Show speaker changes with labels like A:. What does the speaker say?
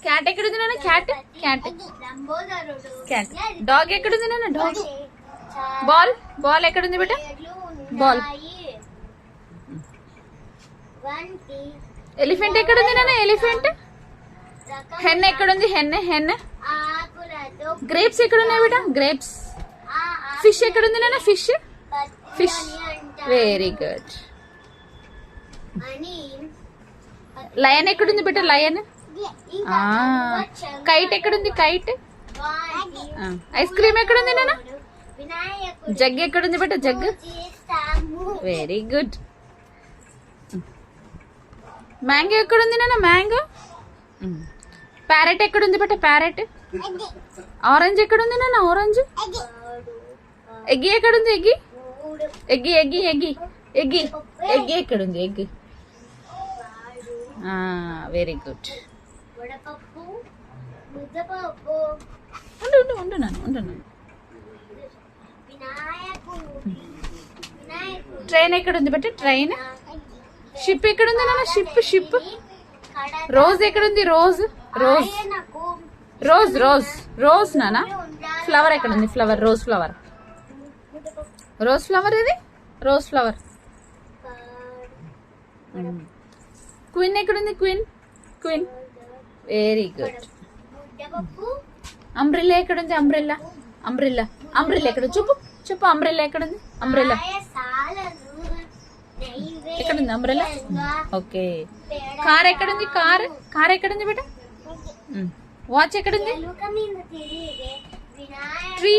A: Cat ఎక్కడుంది నాన్న? Cat cat cat. Dog ఎక్కడుంది నాన్న? డాగ్. బాల్ బాల్ ఎక్కడుంది బేట? బాల్. ఎలిఫెంట్ ఎక్కడుంది నాన్న? ఎలిఫెంట్. హెన్ ఎక్కడుంది? Hen hen. గ్రేప్స్ ఎక్కడున్నాయి బేట? గ్రేప్స్. ఫిష్ ఎక్కడుంది నాన్న? Fish fish. Very good. Lion ఎక్కడుంది బేట? లయన్. కైట్ ఎక్కడుంది? కైట్. ఐస్ క్రీమ్ ఎక్కడుంది నాన్న? జగ్ ఎక్కడుంది బేట? జగ్. Very good. మ్యాంగో ఎక్కడుంది నాన్న? మ్యాంగో. ప్యారెట్ ఎక్కడుంది బేట? ప్యారెట్. ఆరెంజ్ ఎక్కడుంది నాన్న? ఆరెంజ్. ఎగ్గి ఎక్కడుంది? ఎగ్గి. ఎగ్గి ఎగ్గి ఎగ్గి ఎగ్గి ఎగ్గి ఎక్కడుంది? ఎగ్గి. Very good. ఉండు ఉండు ఉండు నాన్న ఉండు నాన్న. ట్రైన్ ఎక్కడుంది బట్టి? ట్రైన్. షిప్ ఎక్కడుంది నాన్న? Ship ship. రోజ్ ఎక్కడుంది? Rose rose rose rose rose నాన్న. ఫ్లవర్ ఎక్కడుంది? Flower. Rose flower. Rose flower. ఇది రోజ్ ఫ్లవర్. క్వీన్ ఎక్కడుంది? Queen queen. Very good. Umbrella ఎక్కడుంది? అంబ్రెల్లా అంబ్రెల్లా అంబ్రెల్లా ఎక్కడ? చూపు చూపు. అంబ్రెల్లా ఎక్కడుంది? అంబ్రెల్లా ఎక్కడుంది? అంబ్రెల్లా. ఓకే. కార్ ఎక్కడుంది? కార్ కార్ ఎక్కడుంది బేట? వాచ్ ఎక్కడుంది? ట్రీ.